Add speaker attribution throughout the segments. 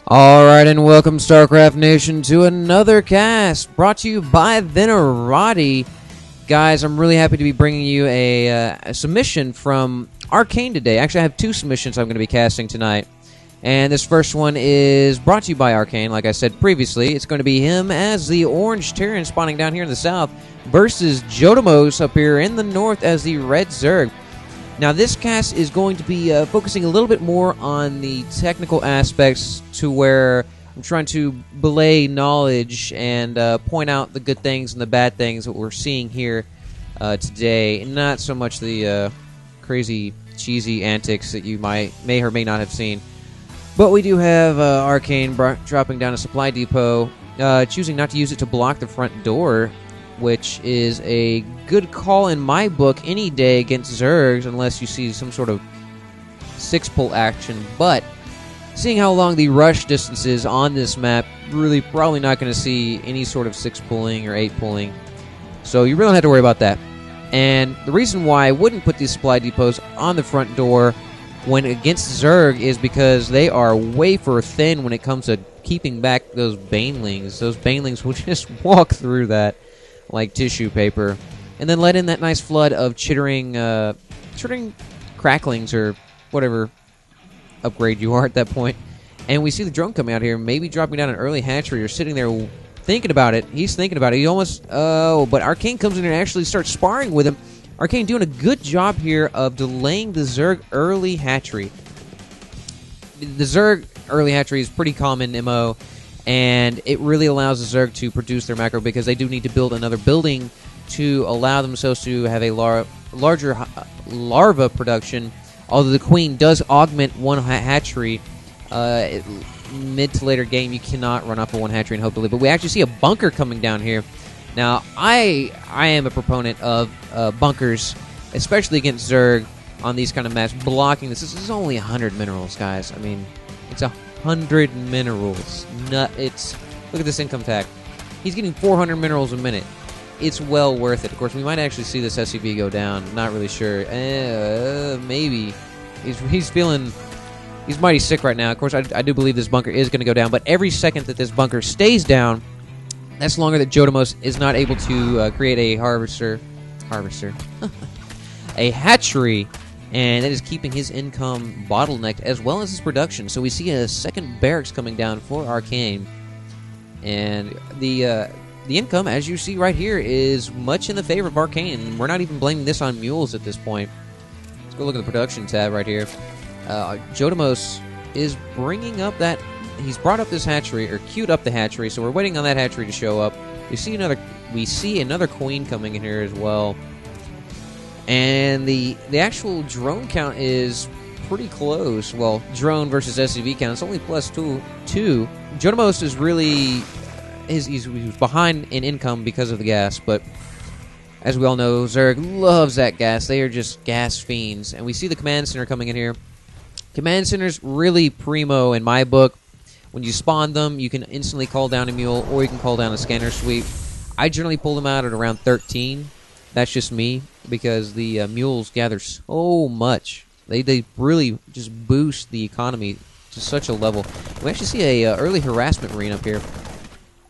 Speaker 1: Alright, and welcome Starcraft Nation to another cast brought to you by Venerati. Guys, I'm really happy to be bringing you a submission from Arkane today. Actually, I have two submissions I'm going to be casting tonight. And this first one is brought to you by Arkane, like I said previously. It's going to be him as the orange Terrian spawning down here in the south versus joatamos up here in the north as the red Zerg. Now, this cast is going to be focusing a little bit more on the technical aspects to where I'm trying to belay knowledge and point out the good things and the bad things that we're seeing here today. Not so much the crazy, cheesy antics that you may or may not have seen. But we do have Arkane dropping down a supply depot, choosing not to use it to block the front door, which is a good call in my book any day against Zergs, unless you see some sort of 6-pull action. But seeing how long the rush distance is on this map, really probably not going to see any sort of 6-pulling or 8-pulling. So you really don't have to worry about that. And the reason why I wouldn't put these supply depots on the front door when against Zerg is because they are wafer thin when it comes to keeping back those banelings. Those banelings will just walk through that like tissue paper, and then let in that nice flood of chittering cracklings or whatever upgrade you are at that point. And we see the drone coming out here, maybe dropping down an early hatchery or sitting there thinking about it. He's thinking about it. He almost but Arkane comes in and actually starts sparring with him. Arkane doing a good job here of delaying the Zerg early hatchery. The Zerg early hatchery is pretty common MO, and it really allows the Zerg to produce their macro because they do need to build another building to allow themselves to have a larger larva production, although the queen does augment one hatchery. Mid to later game, you cannot run off of one hatchery and hope to live. But we actually see a bunker coming down here. Now, I am a proponent of bunkers, especially against Zerg on these kind of maps. Blocking this is only 100 minerals, guys. I mean, it's 100 minerals. Look at this income tag. He's getting 400 minerals a minute. It's well worth it. Of course, we might actually see this SUV go down. Not really sure. Maybe. He's mighty sick right now. Of course, I do believe this bunker is going to go down, but every second that this bunker stays down, that's longer that joatamos is not able to create a harvester, a hatchery, and that is keeping his income bottlenecked as well as his production. So we see a second barracks coming down for Arkane, and the income, as you see right here, is much in the favor of Arkane. We're not even blaming this on mules at this point. Let's go look at the production tab right here. joatamos is bringing up that. He's brought up this hatchery, or queued up the hatchery, so we're waiting on that hatchery to show up. We see another queen coming in here as well. And the actual drone count is pretty close. Well, drone versus SUV count, it's only +2. joatamos is really he's behind in income because of the gas, but as we all know, Zerg loves that gas. They are just gas fiends. And we see the command center coming in here. Command center's really primo in my book. When you spawn them, you can instantly call down a mule, or you can call down a scanner sweep. I generally pull them out at around 13. That's just me, because the mules gather so much. They really just boost the economy to such a level. We actually see a early harassment marine up here.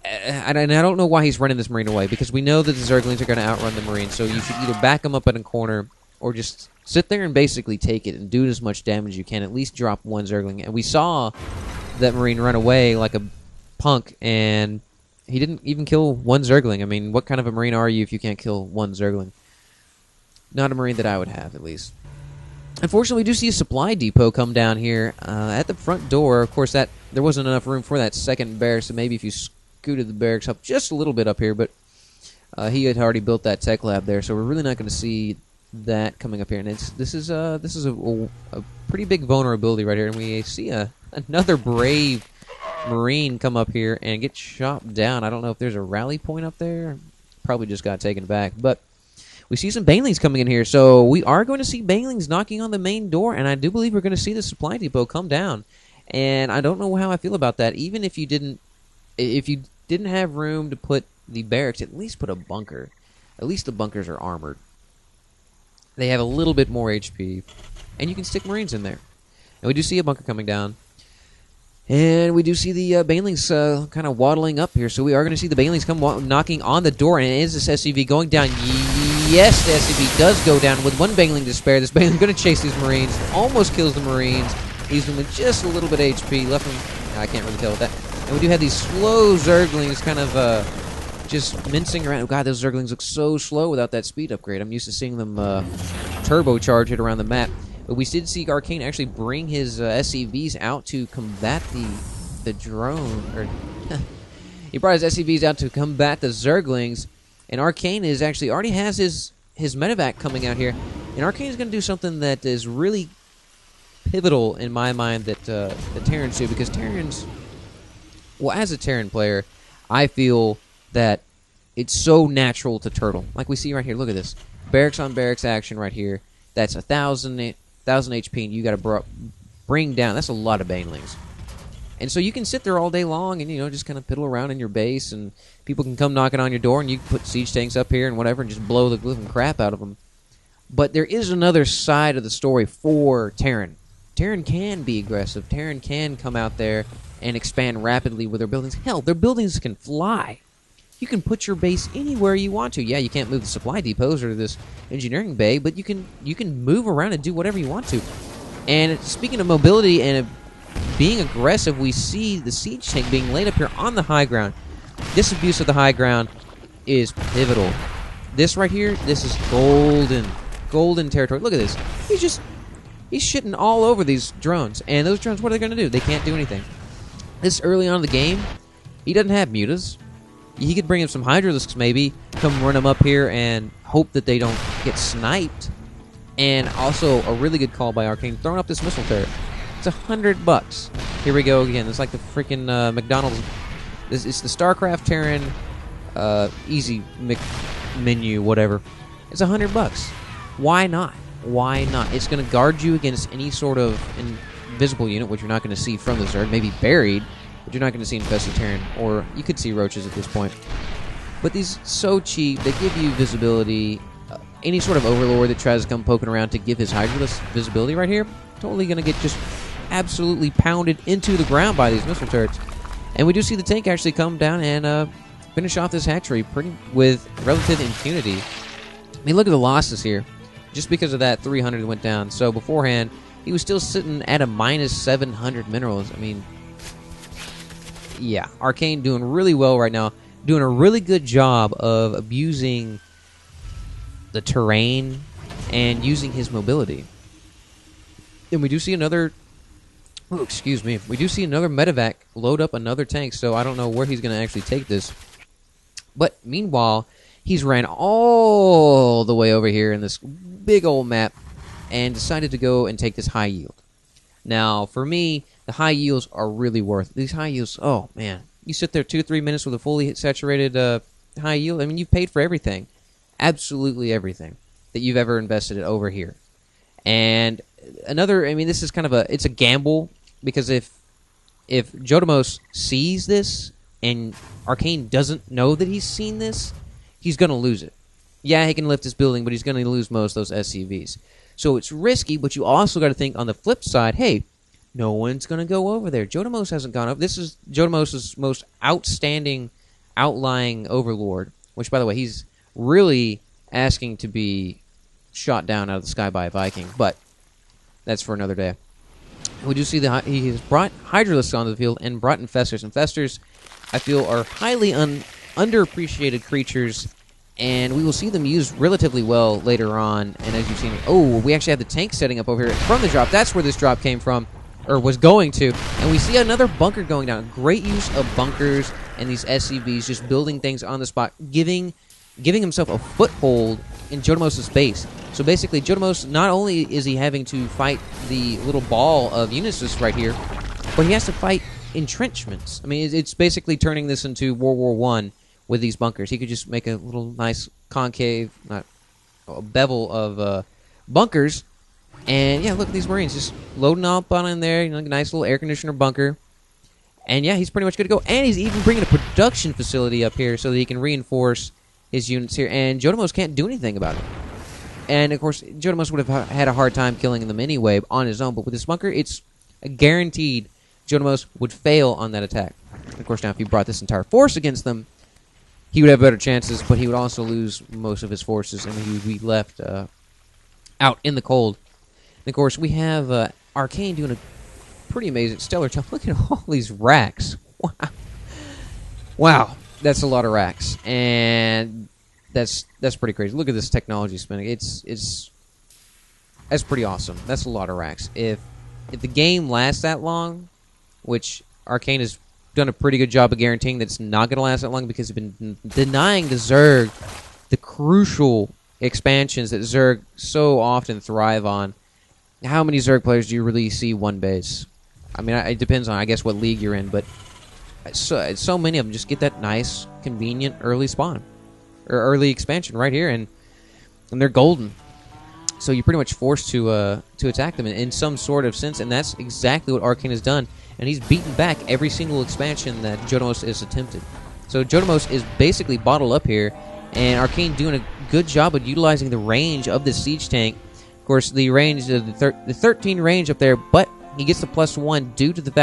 Speaker 1: And I don't know why he's running this marine away, because we know that the Zerglings are going to outrun the marine, so you should either back them up in a corner, or just sit there and basically take it and do as much damage as you can. At least drop one Zergling. And we saw that marine run away like a punk, and he didn't even kill one Zergling. I mean, what kind of a marine are you if you can't kill one Zergling? Not a marine that I would have, at least. Unfortunately, we do see a supply depot come down here at the front door. Of course, there wasn't enough room for that second barracks, so maybe if you scooted the barracks up just a little bit up here, but he had already built that tech lab there, so we're really not going to see that coming up here. And this is a pretty big vulnerability right here, and we see another brave marine come up here and get chopped down. I don't know if there's a rally point up there. Probably just got taken back. But we see some banelings coming in here, so we are going to see banelings knocking on the main door, and I do believe we're going to see the supply depot come down. And I don't know how I feel about that. Even if you didn't have room to put the barracks, at least put a bunker. At least the bunkers are armored. They have a little bit more HP, and you can stick marines in there. And we do see a bunker coming down. And we do see the Banelings kind of waddling up here, so we are going to see the Banelings come knocking on the door, and is this SCV going down? Yes, the SCV does go down with one Baneling to spare. This Baneling going to chase these Marines, almost kills the Marines, leaves them with just a little bit of HP, left them, I can't really tell with that. And we do have these slow Zerglings kind of just mincing around. Oh god, those Zerglings look so slow without that speed upgrade. I'm used to seeing them turbocharge it around the map. But we did see Arkane actually bring his SCVs out to combat the drone. Or he brought his SCVs out to combat the Zerglings. And Arkane is actually already has his medevac coming out here. And Arkane is going to do something that is really pivotal in my mind that the Terrans do. Because Terrans, well, as a Terran player, I feel that it's so natural to turtle. Like we see right here, look at this. Barracks on barracks action right here. That's 1,000 HP, and you got to bring down. That's a lot of Banelings. And so you can sit there all day long and, you know, just kind of piddle around in your base, and people can come knocking on your door, and you can put siege tanks up here and whatever and just blow the living crap out of them. But there is another side of the story for Terran. Terran can be aggressive. Terran can come out there and expand rapidly with their buildings. Hell, their buildings can fly. You can put your base anywhere you want to. Yeah, you can't move the supply depots or this engineering bay, but you can move around and do whatever you want to. And speaking of mobility and being aggressive, we see the siege tank being laid up here on the high ground. This abuse of the high ground is pivotal. This right here, this is golden territory. Look at this. He's shitting all over these drones. And those drones, what are they going to do? They can't do anything. This early on in the game, he doesn't have mutas. He could bring in some Hydralisks maybe, come run them up here and hope that they don't get sniped. And also a really good call by Arkane, throwing up this missile turret. It's $100. Here we go again. It's like the freaking McDonald's. It's the Starcraft Terran easy menu, whatever. It's $100. Why not? Why not? It's going to guard you against any sort of invisible unit, which you're not going to see from the Zerg. Maybe buried, but you're not going to see infested Terran, or you could see roaches at this point. But these so cheap, they give you visibility. Any sort of overlord that tries to come poking around to give his Hydralisk visibility right here, totally going to get just absolutely pounded into the ground by these missile turrets. And we do see the tank actually come down and finish off this hatchery with relative impunity. I mean, look at the losses here. Just because of that, 300 went down. So beforehand, he was still sitting at a minus 700 minerals. I mean, yeah, Arkane doing really well right now. Doing a really good job of abusing the terrain and using his mobility. And we do see another... Oh, excuse me. We do see another medevac load up another tank, so I don't know where he's going to actually take this. But meanwhile, he's ran all the way over here in this big old map and decided to go and take this high yield. Now, for me, the high yields are really worth it. These high yields, oh man. You sit there 2 or 3 minutes with a fully saturated high yield. I mean, you've paid for everything. Absolutely everything that you've ever invested in over here. And another, I mean, this is kind of it's a gamble, because if joatamos sees this and Arkane doesn't know that he's seen this, he's going to lose it. Yeah, he can lift his building, but he's going to lose most of those SCVs. So it's risky, but you also got to think on the flip side, hey, no one's going to go over there. Joatamos hasn't gone over. This is joatamos' most outstanding, outlying overlord, which, by the way, he's really asking to be shot down out of the sky by a Viking, but that's for another day. We do see that he has brought Hydralisks onto the field and brought Infestors. Infestors, I feel, are highly underappreciated creatures, and we will see them used relatively well later on. And as you've seen, oh, we actually have the tank setting up over here from the drop. That's where this drop came from, or was going to. And we see another bunker going down. Great use of bunkers and these SCVs, just building things on the spot, giving himself a foothold in joatamos' base. So basically, joatamos, not only is he having to fight the little ball of Unisys right here, but he has to fight entrenchments. I mean, it's basically turning this into World War I with these bunkers. He could just make a little nice concave, not a bevel of bunkers. And yeah, look at these Marines just loading up on in there. You know, a nice little air conditioner bunker. And yeah, he's pretty much good to go. And he's even bringing a production facility up here so that he can reinforce his units here. And joatamos can't do anything about it. And of course, joatamos would have had a hard time killing them anyway on his own. But with this bunker, it's a guaranteed Joatamos would fail on that attack. Of course, now if he brought this entire force against them, he would have better chances, but he would also lose most of his forces, and he would be left out in the cold. And of course, we have Arkane doing a pretty amazing stellar job. Look at all these racks. Wow. Wow, that's a lot of racks, and that's pretty crazy. Look at this technology spinning. That's pretty awesome. That's a lot of racks. If the game lasts that long, which Arkane has done a pretty good job of guaranteeing that it's not going to last that long because they've been denying the Zerg the crucial expansions that Zerg so often thrive on. How many Zerg players do you really see one base? I mean, it depends on, I guess, what league you're in, but so many of them just get that nice, convenient early spawn or early expansion right here, and they're golden. So you're pretty much forced to attack them in some sort of sense, and that's exactly what Arkane has done. And he's beaten back every single expansion that Joatamos has attempted. So Joatamos is basically bottled up here, and Arkane doing a good job of utilizing the range of the siege tank. Of course, the range of the 13 range up there, but he gets the +1 due to the fact